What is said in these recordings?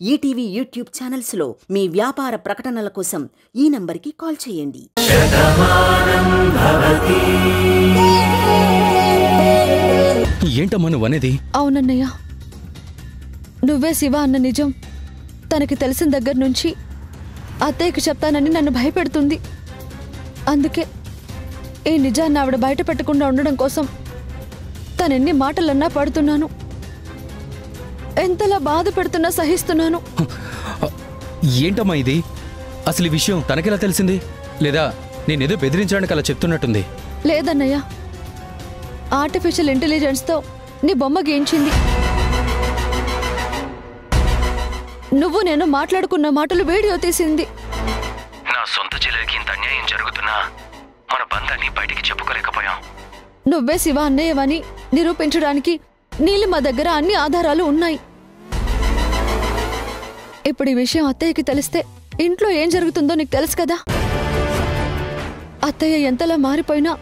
ETV YouTube ఛానల్స్లో మీ వ్యాపార ప్రకటనల కోసం ఈ నంబర్కి కాల్ చేయండి. ఏంటమ్మా నువ్వనేది? అవునన్నయ్య, నువ్వే శివ అన్న నిజం తనకి తెలిసిన దగ్గర నుంచి అత్తయ్యకి చెప్తానని నన్ను భయపెడుతుంది. అందుకే ఈ నిజాన్ని ఆవిడ బయట పెట్టకుండా ఉండడం కోసం తనెన్ని మాటలన్నా పడుతున్నాను. ఎంతలా బాధ పెడుతున్నా సహిస్తున్నాను. ఏంటమ్మా ఇది? అసలు ఈ విషయం తనకెలా తెలిసింది? లేదా నేనేదో బెదిరించడానికి అలా చెప్తున్నట్టుంది. లేదన్నయ్య, ఆర్టిఫిషియల్ ఇంటెలిజెన్స్తో నీ బొమ్మ గీయించింది. నువ్వు నేను మాట్లాడుకున్న మాటలు వీడియో తీసింది. నా సొంత చెల్లెలికి ఇంత అన్యాయం జరుగుతున్నా మన బంధాన్ని బయటికి చెప్పుకోలేకపోయాం. నువ్వే శివ అన్నయ్యవని నిరూపించడానికి నీలిమ దగ్గర అన్ని ఆధారాలు ఉన్నాయి. ఇప్పుడు ఈ విషయం అత్తయ్యకి తెలిస్తే ఇంట్లో ఏం జరుగుతుందో నీకు తెలుసు కదా. అత్తయ్య ఎంతలా మారిపోయినా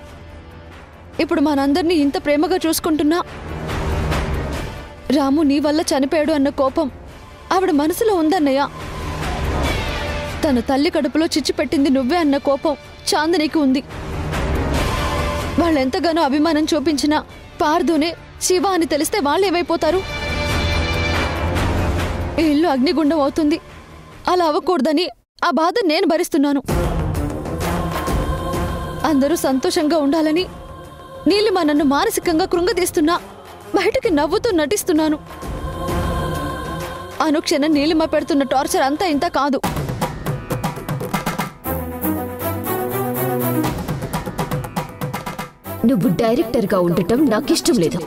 ఇప్పుడు మనందరినీ ఇంత ప్రేమగా చూసుకుంటున్నా రాము నీ వల్ల చనిపోయాడు అన్న కోపం ఆవిడ మనసులో ఉందన్నయ్య. తన తల్లి కడుపులో చిచ్చు పెట్టింది నువ్వే అన్న కోపం చాందనికి ఉంది. వాళ్ళెంతగానో అభిమానం చూపించినా పార్దునే శివ అని తెలిస్తే వాళ్ళేమైపోతారు? ఈ ఇల్లు అగ్నిగుండం అవుతుంది. అలా అవ్వకూడదని ఆ బాధ నేను భరిస్తున్నాను. అందరూ సంతోషంగా ఉండాలని నీలిమ నన్ను మానసికంగా కృంగదీస్తున్నా బయటికి నవ్వుతూ నటిస్తున్నాను. అనుక్షణం నీలిమ పెడుతున్న టార్చర్ అంతా ఇంత కాదు. నువ్వు డైరెక్టర్గా ఉండటం నాకిష్టం లేదు.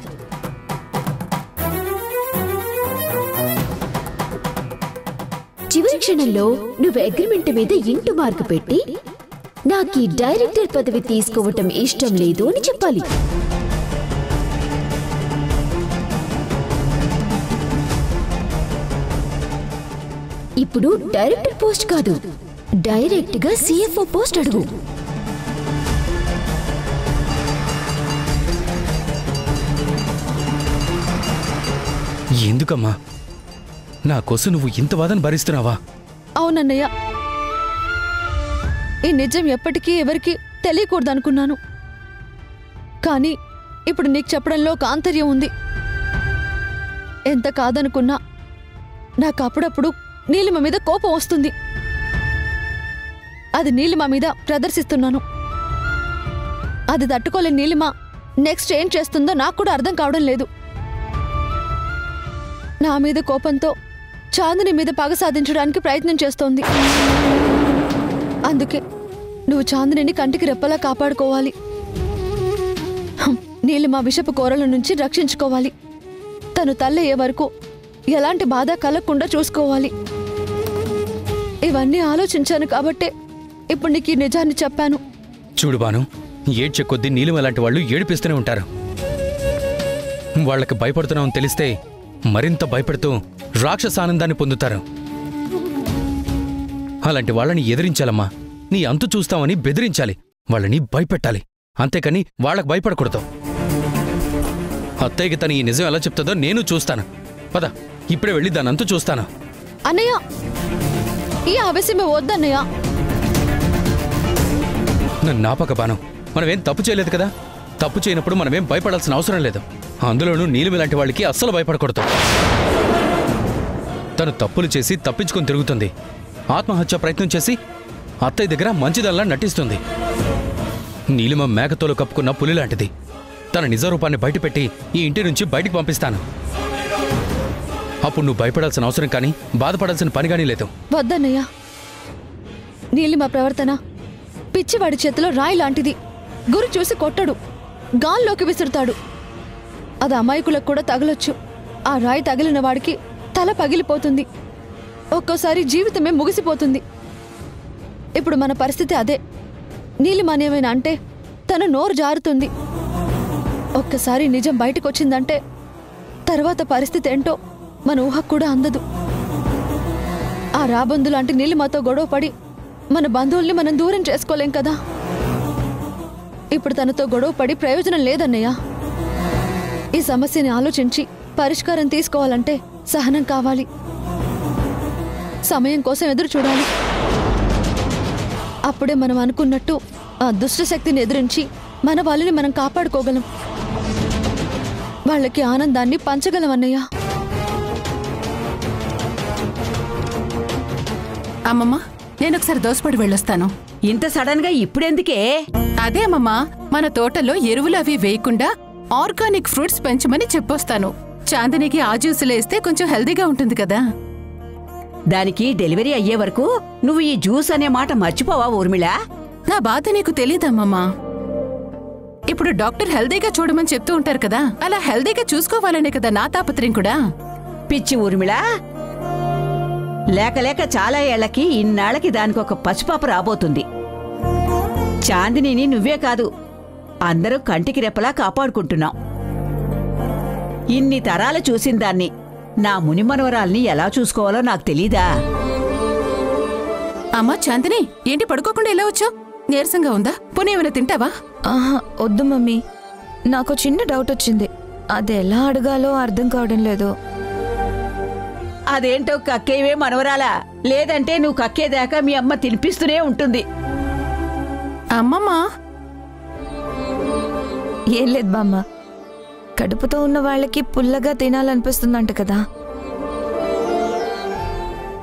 చివరి క్షణంలో నువ్వు అగ్రిమెంట్ మీద ఇంటూ మార్కు పెట్టి నాకు ఈ డైరెక్టర్ పదవి తీసుకోవటం ఇష్టం లేదు అని చెప్పాలి. ఇప్పుడు డైరెక్టర్ పోస్ట్ కాదు, డైరెక్ట్ గా సిఎఫ్ఓ పోస్ట్ అడుగు. ఎందుకమ్మా నా కోసం నువ్వు ఇంత వాదన భరిస్తున్నావా? అవునన్నయ్య, ఈ నిజం ఎప్పటికీ ఎవరికి తెలియకూడదనుకున్నాను. కానీ ఇప్పుడు నీకు చెప్పడంలో ఒక ఆంతర్యం ఉంది. ఎంత కాదనుకున్నా నాకు అప్పుడప్పుడు నీలిమ మీద కోపం వస్తుంది. అది నీలిమ మీద ప్రదర్శిస్తున్నాను. అది తట్టుకోలేని నీలిమ నెక్స్ట్ ఏం చేస్తుందో నాకు కూడా అర్థం కావడం లేదు. నా మీద కోపంతో చాందిని మీద పగ సాధించడానికి ప్రయత్నం చేస్తోంది. అందుకే నువ్వు చాందిని కంటికి రెప్పలా కాపాడుకోవాలి. నీలిమ విషపు కోరల నుంచి రక్షించుకోవాలి. తను తల్లయ్యే వరకు ఎలాంటి బాధ కలగకుండా చూసుకోవాలి. ఇవన్నీ ఆలోచించాను కాబట్టే ఇప్పుడు నీకు ఈ నిజాన్ని చెప్పాను. చూడు బాను, ఏడ్చే కొద్దీ నీలిమ లాంటి వాళ్ళు ఏడిపిస్తూనే ఉంటారు. వాళ్ళకి భయపడుతున్నామని తెలిస్తే మరింత భయపడుతూ రాక్షస ఆనందాన్ని పొందుతారు. అలాంటి వాళ్ళని ఎదిరించాలమ్మా. నీ అంతు చూస్తామని బెదిరించాలి, వాళ్ళని భయపెట్టాలి. అంతేకాని వాళ్ళకు భయపడకూడదు. అత్తయ్యకి తను ఈ నిజం ఎలా చెప్తుందో నేను చూస్తాను. పద, ఇప్పుడే వెళ్ళి దాని అంతు చూస్తాను. అన్నయ్య, ఈ ఆవేశమే వద్దన్నయ్య. నన్ను నాపక బాను, మనమేం తప్పు చేయలేదు కదా. తప్పు చేయనప్పుడు మనమేం భయపడాల్సిన అవసరం లేదు. అందులోనూ నీలిమ లాంటి వాళ్ళకి అస్సలు భయపడకూడదు. తను తప్పులు చేసి తప్పించుకొని తిరుగుతుంది. ఆత్మహత్య ప్రయత్నం చేసి అత్తయ్య దగ్గర మంచిదల్లా నటిస్తుంది. నీలిమ మేకతోలు కప్పుకున్న పులి లాంటిది. తన నిజ రూపాన్ని బయటపెట్టి ఈ ఇంటి నుంచి బయటికి పంపిస్తాను. అప్పుడు నువ్వు భయపడాల్సిన అవసరం కానీ బాధపడాల్సిన పని కానీ లేదు. వద్దన్నయ్య, నీలిమ ప్రవర్తన పిచ్చివాడి చేతిలో రాయి లాంటిది. గురి చూసి కొట్టడు, గాల్లోకి విసురుతాడు. అది అమాయకులకు కూడా తగలొచ్చు. ఆ రాయి తగిలిన వాడికి తల పగిలిపోతుంది. ఒక్కోసారి జీవితమే ముగిసిపోతుంది. ఇప్పుడు మన పరిస్థితి అదే. నీలిమనేమైనా అంటే తను నోరు జారుతుంది. ఒక్కసారి నిజం బయటకొచ్చిందంటే తర్వాత పరిస్థితి ఏంటో మన ఊహకు కూడా అందదు. ఆ రాబందు లాంటి నీలిమతో గొడవపడి మన బంధువుల్ని మనం దూరం చేసుకోలేం కదా. ఇప్పుడు తనతో గొడవపడి ప్రయోజనం లేదన్నయ్య. ఈ సమస్యని ఆలోచించి పరిష్కారం తీసుకోవాలంటే సహనం కావాలి. సమయం కోసం ఎదురు చూడాలి. అప్పుడే మనం అనుకున్నట్టు ఆ దుష్టశక్తిని ఎదిరించి మన వాళ్ళని మనం కాపాడుకోగలం. వాళ్ళకి ఆనందాన్ని పంచగలం అన్నయ్య. అమ్మమ్మ, నేను ఒకసారి దోసపడి వెళ్ళొస్తాను. ఇంత సడన్ గా ఇప్పుడెందుకే? అదే అమ్మమ్మ, మన తోటలో ఎరువులు అవి వేయకుండా ఆర్గానిక్ ఫ్రూట్స్ పెంచమని చెప్పొస్తాను. చాందినికి ఆ జ్యూసులు వేస్తే కొంచెం హెల్దీగా ఉంటుంది కదా. దానికి డెలివరీ అయ్యే వరకు నువ్వు ఈ జ్యూస్ అనే మాట మర్చిపోవా ఊర్మిళ? నా బాధ నీకు తెలీదమ్మమ్మ. ఇప్పుడు డాక్టర్ హెల్దీగా చూడమని చెప్తూ ఉంటారు కదా, అలా హెల్దీగా చూసుకోవాలనే కదా నా తాపత్రయం కూడా. పిచ్చి ఊర్మిళ, లేక లేక చాలా ఏళ్లకి ఇన్నాళ్లకి దానికొక పసిపాప రాబోతుంది. చాందినిని నువ్వే కాదు, అందరూ కంటికి రెప్పలా కాపాడుకుంటున్నాం. ఇన్ని తరాలు చూసిన దాన్ని, నా మునిమనవరాల్ని ఎలా చూసుకోవాలో నాకు తెలీదా? అమ్మా చాందిని, ఏంటి పడుకోకుండా ఎలా వచ్చావు? నీరసంగా ఉందా? పోనీ ఏమైనా తింటావా? ఆహా, వద్దు మమ్మీ. నాకు చిన్న డౌట్ వచ్చింది. అది ఎలా అడగాలో అర్థం కావడం లేదు. అదేంటో కక్కేవే మనవరాలా? లేదంటే నువ్వు కక్కేదాకా మీ అమ్మ తినిపిస్తూనే ఉంటుంది. అమ్మమ్మా, ఏం లేదు బామ్మ, కడుపుతో ఉన్న వాళ్ళకి పుల్లగా తినాలనిపిస్తుందంట కదా.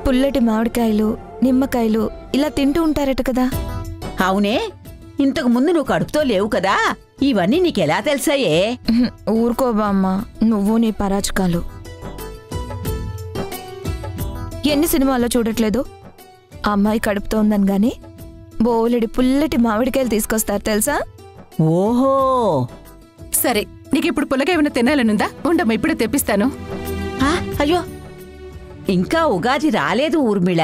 పుల్లటి మామిడికాయలు, నిమ్మకాయలు ఇలా తింటూ ఉంటారట కదా. అవునే, ఇంతకు ముందు నువ్వు కడుపుతో లేవు కదా, ఇవన్నీ నీకెలా తెలుసాయే? ఊరుకో బామ్మ, నువ్వు నీ పరాచకాలు. ఎన్ని సినిమాల్లో చూడట్లేదు, ఆ అమ్మాయి కడుపుతో ఉందని గాని బోలెడి పుల్లటి మామిడికాయలు తీసుకొస్తారు తెలుసా? ఓహో, సరే, నీకిప్పుడు పుల్లగా ఏమైనా తినాలనుందా? ఉండమ్మా, ఇప్పుడే తెప్పిస్తాను. అయ్యో, ఇంకా ఉగాది రాలేదు ఊర్మిళ.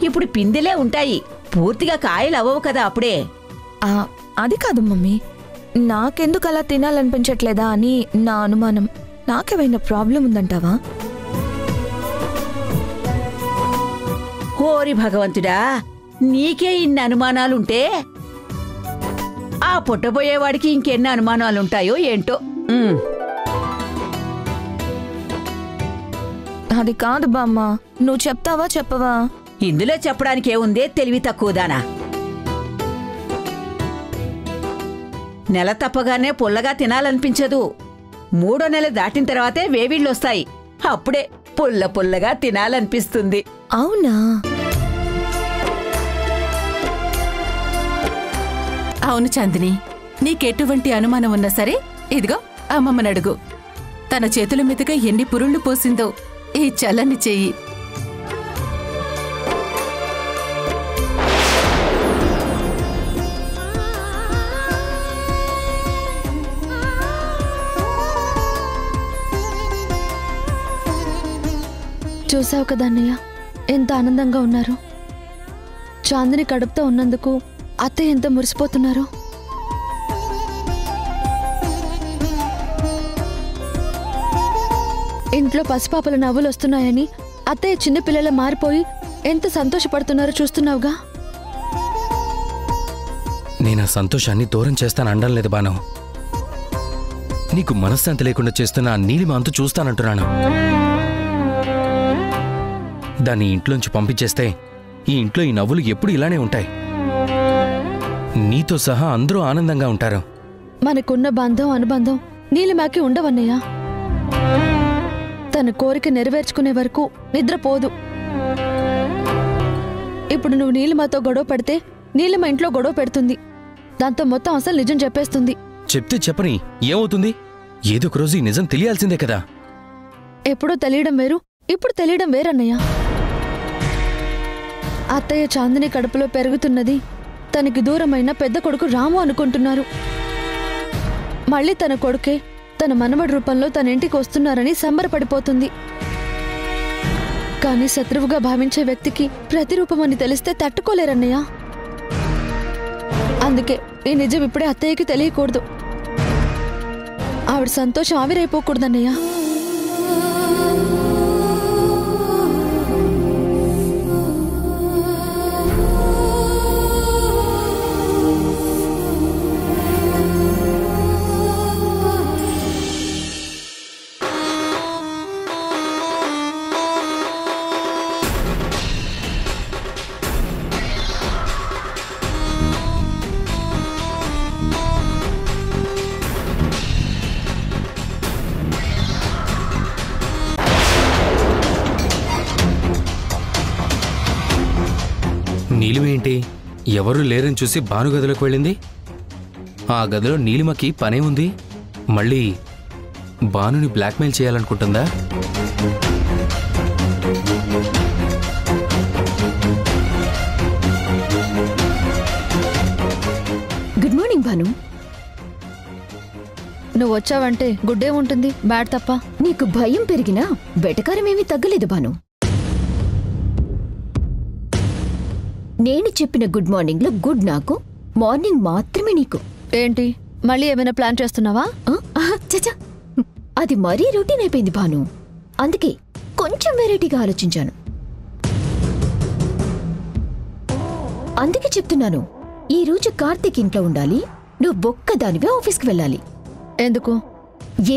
ఇప్పుడు పిందెలే ఉంటాయి, పూర్తిగా కాయలు అవ్వవు కదా అప్పుడే. అది కాదు మమ్మీ, నాకెందుకు అలా తినాలనిపించట్లేదా అని నా అనుమానం. నాకేమైనా ప్రాబ్లం ఉందంటావా? ఓరి భగవంతుడా, నీకే ఇన్ని అనుమానాలుంటే ఆ పుట్టబోయేవాడికి ఇంకెన్ని అనుమానాలుంటాయో ఏంటో. అది కాదు బామ్మ, నువ్వు చెప్తావా చెప్పవా? ఇందులో చెప్పడానికేముందే తెలివి తక్కువదానా? నెల తప్పగానే పుల్లగా తినాలనిపించదు. 3వ నెల దాటిన తర్వాతే వేవిళ్ళొస్తాయి, అప్పుడే పుల్ల పుల్లగా తినాలనిపిస్తుంది. అవునా? అవును చాందిని, నీకెటువంటి అనుమానం ఉన్నా సరే ఇదిగో అమ్మమ్మని అడుగు. తన చేతుల మీదుగా ఎన్ని పురుళ్ళు పోసిందో ఈ చల్లని చెయ్యి. చూసావు కదా అన్నయ్య, ఎంత ఆనందంగా ఉన్నారు. చాందిని కడుపుతో ఉన్నందుకు అత్తయ్య ఎంత మురిసిపోతున్నారు. ఇంట్లో పసిపాపల నవ్వులు వస్తున్నాయని అత్తయ్య చిన్నపిల్లల మారిపోయి ఎంత సంతోషపడుతున్నారో చూస్తున్నావుగా. నేను ఆ సంతోషాన్ని దూరం చేస్తానండం లేదు బాను. నీకు మనశ్శాంతి లేకుండా చేస్తున్న ఆ నీలిమ అంతు చూస్తానంటున్నాను. దాన్ని ఇంట్లోంచి పంపించేస్తే ఈ ఇంట్లో ఈ నవ్వులు ఎప్పుడు ఇలానే ఉంటాయి. నీతో సహా అందరూ ఆనందంగా ఉంటారు. మనకున్న బంధం అనుబంధం నీలిమాకి ఉండవన్నయ్య. తన కోరిక నెరవేర్చుకునే వరకు నిద్రపోదు. ఇప్పుడు నువ్వు నీలిమాతో గొడవ పడితే నీలిమ ఇంట్లో గొడవ పెడుతుంది. దాంతో మొత్తం అసలు నిజం చెప్పేస్తుంది. చెప్తే చెప్పని ఏమవుతుంది? ఏదో ఒక రోజు ఈ నిజం తెలియాల్సిందే కదా. ఎప్పుడో తెలియడం వేరు, ఇప్పుడు తెలియడం వేరన్నయ్య. అత్తయ్య చాందిని కడుపులో పెరుగుతున్నది తనకి దూరమైన పెద్ద కొడుకు రాము అనుకుంటున్నారు. మళ్ళీ తన కొడుకే తన మనవడి రూపంలో తన ఇంటికి వస్తున్నారని సంబరపడిపోతుంది. కానీ శత్రువుగా భావించే వ్యక్తికి ప్రతిరూపమని తెలిస్తే తట్టుకోలేరన్నయ్య. అందుకే ఈ నిజం ఇప్పుడే అత్తయ్యకి తెలియకూడదు. ఆవిడ సంతోషం ఆవిరైపోకూడదన్నయ్య. నీలిమేంటి ఎవరూ లేరని చూసి భాను గదిలోకి వెళ్ళింది? ఆ గదిలో నీలిమకి పనే ఉంది. మళ్ళీ భానుని బ్లాక్మెయిల్ చేయాలనుకుంటుందా? Good morning Bhanu. నువ్వు వచ్చావంటే గుడ్డే ఉంటుంది, బ్యాడ్ తప్ప. నీకు భయం పెరిగినా వెటకారమేమీ తగ్గలేదు భాను. నేను చెప్పిన గుడ్ మార్నింగ్ లో గుడ్ నాకు, మార్నింగ్ మాత్రమే నీకు. ఏంటి మళ్ళీ ఏమైనా ప్లాన్ చేస్తున్నావా? చచా, అది మరీ రొటీన్ అయిపోయింది భాను. అందుకే కొంచెం వెరైటీగా ఆలోచించాను. అందుకే చెప్తున్నాను, ఈ రోజు కార్తీక్ ఇంట్లో ఉండాలి, నువ్వు ఒక్కదానివే ఆఫీస్కి వెళ్ళాలి. ఎందుకు?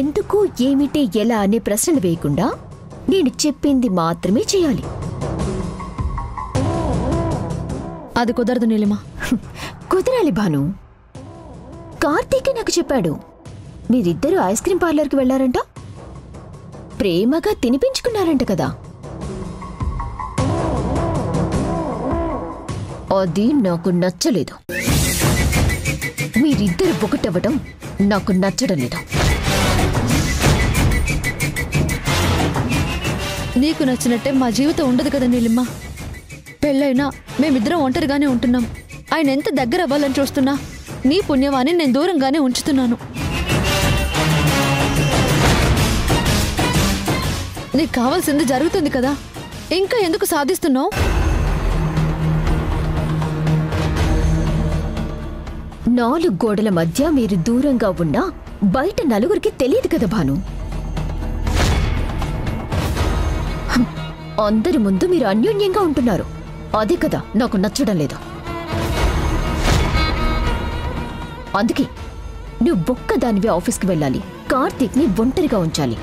ఎందుకు, ఏమిటి, ఎలా అనే ప్రశ్నలు వేయకుండా నేను చెప్పింది మాత్రమే చేయాలి. అది కుదరదు నీలిమ. కుదరాలి భాను. కార్తీక్ నాకు చెప్పాడు, మీరిద్దరూ ఐస్ క్రీం పార్లర్కి వెళ్లారంట, ప్రేమగా తినిపించుకున్నారంట కదా. అది నాకు నచ్చలేదు. మీరిద్దరు ఒకటవ్వటం నాకు నచ్చడం లేదు. నీకు నచ్చినట్టే మా జీవితం ఉండదు కదా నీలిమ. పెళ్ళైనా మేమిద్దరం ఒంటరిగానే ఉంటున్నాం. ఆయన ఎంత దగ్గర అవ్వాలని చూస్తున్నా నీ పుణ్యవాన్ని నేను దూరంగానే ఉంచుతున్నాను. నీకు కావాల్సింది జరుగుతుంది కదా, ఇంకా ఎందుకు సాధిస్తున్నావు? 4 గోడల మధ్య మీరు దూరంగా ఉన్నా బయట నలుగురికి తెలియదు కదా భాను. అందరి ముందు మీరు అన్యోన్యంగా ఉంటున్నారు, అదే కదా నాకు నచ్చడం లేదు. అందుకే నువ్వు ఒక్కదానివే ఆఫీస్కి వెళ్ళాలి, కార్తీక్ని ఒంటరిగా ఉంచాలి.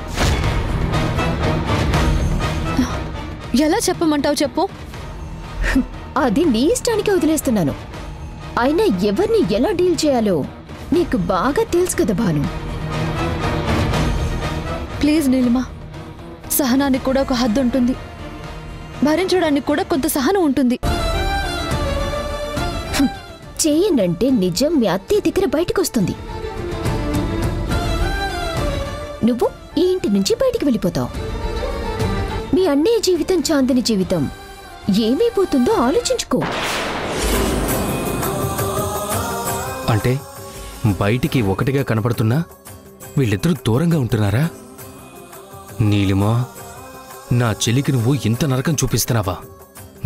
ఎలా చెప్పమంటావు చెప్పు? అది నీ ఇష్టానికి వదిలేస్తున్నాను. అయినా ఎవరిని ఎలా డీల్ చేయాలో నీకు బాగా తెలుసు కదా భాను. ప్లీజ్ నీలిమా, సహనానికి కూడా ఒక హద్దు ఉంటుంది, భరించడానికి కూడా కొంత సహనం ఉంటుంది. చేయనంటే నిజం మీ అత్తయ్య దగ్గర బయటకొస్తుంది. నువ్వు ఈ ఇంటి నుంచి బయటికి వెళ్ళిపోతావు. మీ అన్నయ్య జీవితం, చాందిని జీవితం ఏమైపోతుందో ఆలోచించుకో. అంటే బయటికి ఒకటిగా కనపడుతున్నా వీళ్ళిద్దరూ దూరంగా ఉంటున్నారా? నీలిమా, నా చెల్లికి నువ్వు ఇంత నరకం చూపిస్తున్నావా?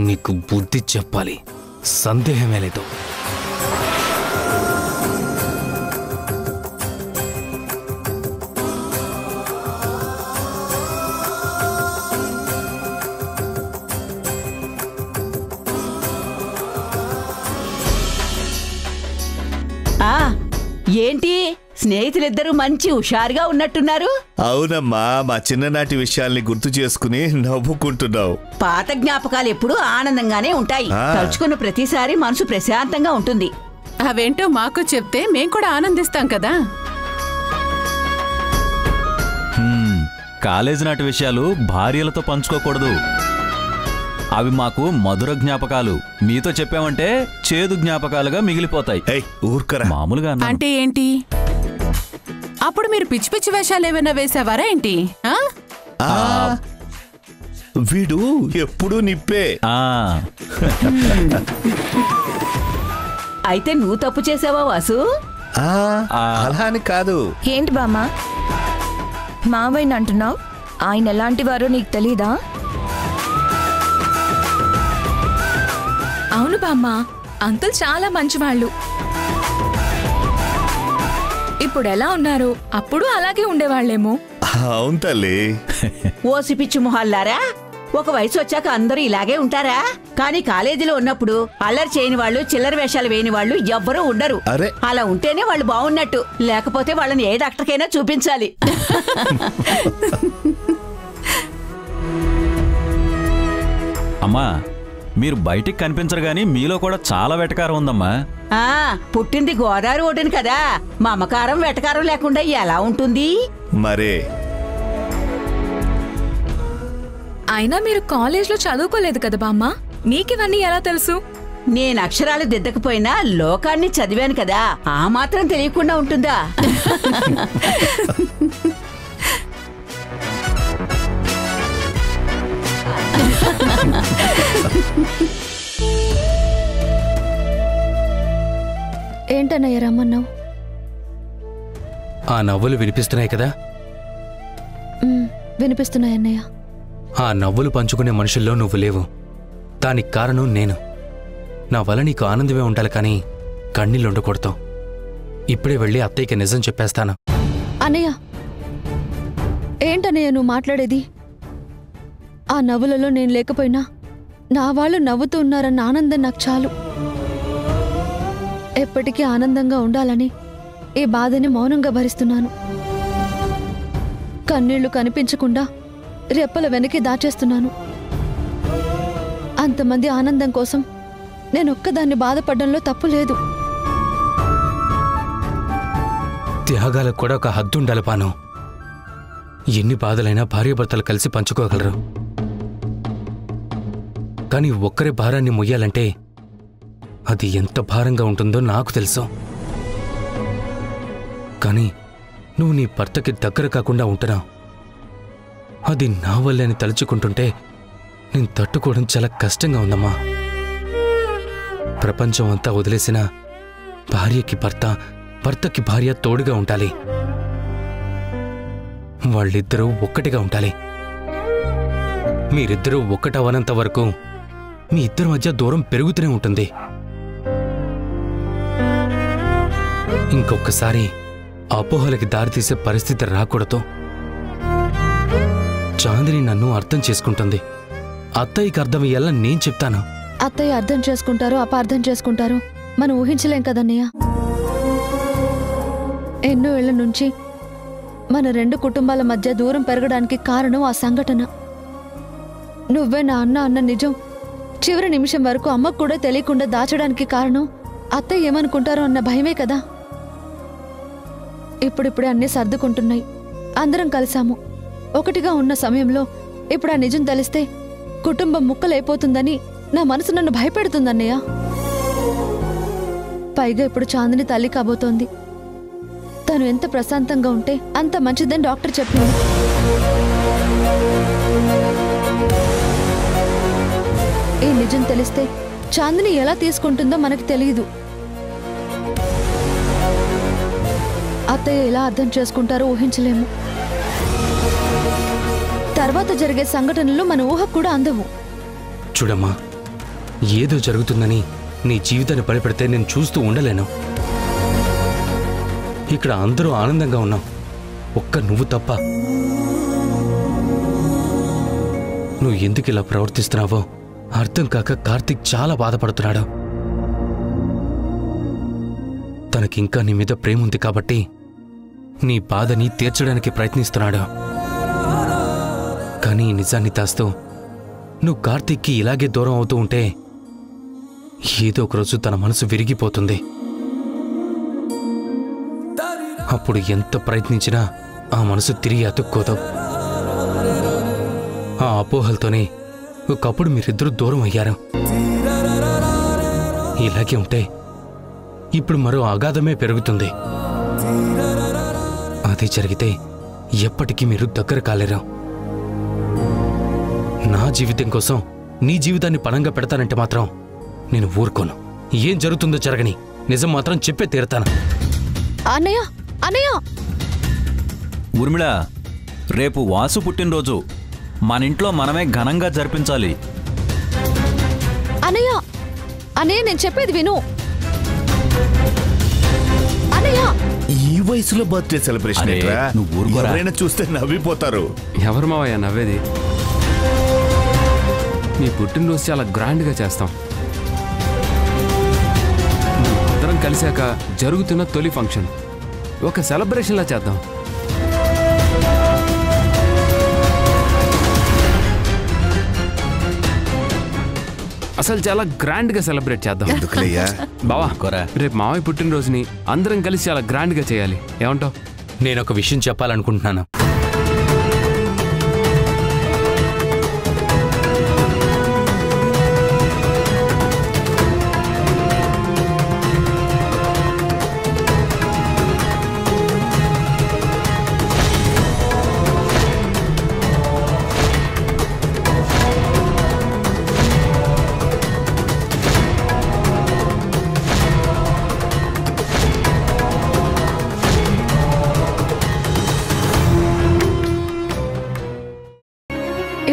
నీకు బుద్ధి చెప్పాలి, సందేహమే లేదు. ఏంటి స్నేహితులిద్దరూ మంచి హుషారుగా ఉన్నట్టున్నారు? అవునమ్మా, మా చిన్ననాటి విషయాల్ని గుర్తు చేసుకుని నవ్వుకుంటున్నావు. పాత జ్ఞాపకాలు ఎప్పుడూ ఆనందంగానే ఉంటాయి. తలుచుకున్న ప్రతిసారి మనసు ప్రశాంతంగా ఉంటుంది. అవేంటో మాకు చెప్తే మేం కూడా ఆనందిస్తాం కదా. కాలేజీ నాటి విషయాలు భార్యలతో పంచుకోకూడదు. అవి మాకు మధుర జ్ఞాపకాలు. మీతో చెప్పామంటే చేదు జ్ఞాపకాలుగా మిగిలిపోతాయి. మామూలుగా అంటే ఏంటి? అప్పుడు మీరు పిచ్చి పిచ్చి వేషాలు ఏమైనా వేసావారా ఏంటి? వీడు ఎప్పుడూ నిప్పే. అయితే నువ్వు తప్పు చేసావా వాసు? అలా అని కాదు. ఏంటి బామ్మ మావయ్యని అంటున్నావు? ఆయన ఎలాంటి వారో నీకు తెలీదా? అవును బామ్మ, అంకుల్ చాలా మంచివాళ్ళు. ఇప్పుడు ఎలా ఉన్నారు, అప్పుడు అలాగే ఉండేవాళ్లేమో. అవును తల్లి. ఓసి పిచ్చి మొహాల్లారా, ఒక వయసు వచ్చాక అందరూ ఇలాగే ఉంటారా? కానీ కాలేజీలో ఉన్నప్పుడు అల్లరి చేయని వాళ్ళు, చిల్లర వేషాలు వేయని వాళ్ళు ఎవ్వరూ ఉండరు. అలా ఉంటేనే వాళ్ళు బాగున్నట్టు, లేకపోతే వాళ్ళని ఏ డాక్టర్కైనా చూపించాలి. అమ్మా, మీరు బయటికి కనిపించరు గాని మీలో కూడా చాలా వెటకారం ఉందమ్మా. పుట్టింది గోదావరి ఓటుని కదా, మమకారం వెటకారం లేకుండా ఎలా ఉంటుంది? మరే అయినా మీరు కాలేజ్లో చదువుకోలేదు కదా బామ్మ, నీకివన్నీ ఎలా తెలుసు? నేను అక్షరాలు దిద్దకపోయినా లోకాన్ని చదివాను కదా, ఆ మాత్రం తెలియకుండా ఉంటుందా? ఏంటన్నయ్య రమ్మన్నావు? ఆ నవ్వులు వినిపిస్తున్నాయి కదా? వినిపిస్తున్నాయన్నయ్య. ఆ నవ్వులు పంచుకునే మనుషుల్లో నువ్వు లేవు. దానికి కారణం నేను. నా వల్ల నీకు ఆనందమే ఉండాలి కానీ కన్నీళ్ళు ఉండకూడతావు. ఇప్పుడే వెళ్ళి అత్తయ్యకి నిజం చెప్పేస్తాను. అన్నయ్య, ఏంటన్నయ్య నువ్వు మాట్లాడేది? ఆ నవ్వులలో నేను లేకపోయినా నా వాళ్ళు నవ్వుతూ ఉన్నారన్న ఆనందం నాకు చాలు. ఎప్పటికీ ఆనందంగా ఉండాలని ఈ బాధని మౌనంగా భరిస్తున్నాను. కన్నీళ్లు కనిపించకుండా రెప్పల వెనక్కి దాచేస్తున్నాను. అంతమంది ఆనందం కోసం నేనొక్కదాన్ని బాధపడడంలో తప్పు లేదు. త్యాగాలకు కూడా ఒక హద్దు ఉండాలి పాను. ఎన్ని బాధలైనా భార్యాభర్తలు కలిసి పంచుకోగలరు. కానీ ఒక్కరి భారాన్ని మొయ్యాలంటే అది ఎంత భారంగా ఉంటుందో నాకు తెలుసు. కానీ నువ్వు నీ భర్తకి దగ్గర కాకుండా ఉంటున్నావు. అది నా వల్లే అని తలుచుకుంటుంటే నేను తట్టుకోవడం చాలా కష్టంగా ఉందమ్మా. ప్రపంచం అంతా వదిలేసిన భార్యకి భర్త, భర్తకి భార్య తోడుగా ఉండాలి. వాళ్ళిద్దరూ ఒక్కటిగా ఉండాలి. మీరిద్దరూ ఒక్కటవనంత వరకు మీ ఇద్దరి మధ్య దూరం పెరుగుతూనే ఉంటుంది. ఇంకొకసారి అపోహలకి దారితీసే పరిస్థితి రాకూడదు. చాందిని నన్ను అర్థం చేసుకుంటుంది. అత్తయ్యకి అర్థమయ్యేలా నేను చెప్తాను. అత్తయ్య అర్థం చేసుకుంటారో అపార్థం చేసుకుంటారో మనం ఊహించలేం కదన్నయ్య. ఎన్నో ఏళ్ల నుంచి మన రెండు కుటుంబాల మధ్య దూరం పెరగడానికి కారణం ఆ సంఘటన. నువ్వే నా అన్న నిజం చివరి నిమిషం వరకు అమ్మకు కూడా తెలియకుండా దాచడానికి కారణం అత్తయ్య ఏమనుకుంటారో అన్న భయమే కదా. ఇప్పుడిప్పుడే అన్నీ సర్దుకుంటున్నాయి. అందరం కలిసాము. ఒకటిగా ఉన్న సమయంలో ఇప్పుడు ఆ నిజం తెలిస్తే కుటుంబం ముక్కలైపోతుందని నా మనసు నన్ను భయపెడుతుందన్నయ్య. పైగా ఇప్పుడు చాందిని తల్లి కాబోతోంది. తను ఎంత ప్రశాంతంగా ఉంటే అంత మంచిదని డాక్టర్ చెప్పింది. ఈ నిజం తెలిస్తే చాందిని ఎలా తీసుకుంటుందో మనకి తెలియదు. అత్తయ్య ఎలా అర్థం చేసుకుంటారో ఊహించలేము. తర్వాత జరిగే సంఘటనలు మన ఊహకు కూడా అందవు. చూడమ్మా, ఏదో జరుగుతుందని నీ జీవితాన్ని బలిపెడితే నేను చూస్తూ ఉండలేను. ఇక్కడ అందరూ ఆనందంగా ఉన్నాం, ఒక్క నువ్వు తప్ప. నువ్వు ఎందుకు ఇలా ప్రవర్తిస్తున్నావో అర్థం కాక కార్తీక్ చాలా బాధపడుతున్నాడు. తనకింకా నీ మీద ప్రేమ ఉంది కాబట్టి నీ బాధని తీర్చడానికి ప్రయత్నిస్తున్నాడు. కానీ ఈ నిజాన్ని దాస్తూ నువ్వు కార్తీక్కి ఇలాగే దూరం అవుతూ ఉంటే ఏదో ఒకరోజు తన మనసు విరిగిపోతుంది. అప్పుడు ఎంత ప్రయత్నించినా ఆ మనసు తిరిగి అతుక్కోదు. ఆ అపోహలతోనే ఒకప్పుడు మీరిద్దరూ దూరం అయ్యారు. ఇలాగే ఉంటే ఇప్పుడు మరో అగాధమే పెరుగుతుంది. అది జరిగితే ఎప్పటికీ మీరు దగ్గర కాలేరు. నా జీవితం కోసం నీ జీవితాన్ని పణంగా పెడతానంటే మాత్రం నేను ఊరుకోను. ఏం జరుగుతుందో జరగని, నిజం మాత్రం చెప్పే తీరతాను. అన్నయ్య, అన్నయ్య! ఊర్మిళ, రేపు వాసు పుట్టినరోజు మన ఇంట్లో మనమే ఘనంగా జరిపించాలి. అన్నయ్య, అన్నయ్య నేను చెప్పేది విను. అన్నయ్య, ఈ వయసులో బర్త్డే సెలబ్రేషన్ ఎవరైనా చూస్తే నవ్విపోతారు. ఎవరు మావయ్య నవ్వేది? మీ పుట్టినరోజు చాలా గ్రాండ్గా చేస్తాం. అందరం కలిశాక జరుగుతున్న తొలి ఫంక్షన్ ఒక సెలబ్రేషన్లా చేద్దాం. అసలు చాలా గ్రాండ్గా సెలబ్రేట్ చేద్దాం. బావా, రేపు మావయ్య పుట్టినరోజుని అందరం కలిసి చాలా గ్రాండ్గా చేయాలి. ఏమంటావు? నేను ఒక విషయం చెప్పాలనుకుంటున్నాను.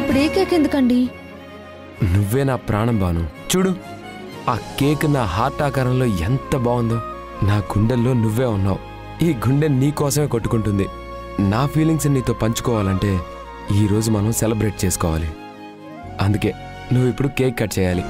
ఇప్పుడు ఏ కేక్ ఎందుకండి? నువ్వే నా ప్రాణం బాను. చూడు, ఆ కేక్ నా హార్ట్ ఆకారంలో ఎంత బాగుందో. నా గుండెల్లో నువ్వే ఉన్నావు. ఈ గుండె నీ కోసమే కొట్టుకుంటుంది. నా ఫీలింగ్స్ నీతో పంచుకోవాలంటే ఈరోజు మనం సెలబ్రేట్ చేసుకోవాలి. అందుకే నువ్వు ఇప్పుడు కేక్ కట్ చేయాలి.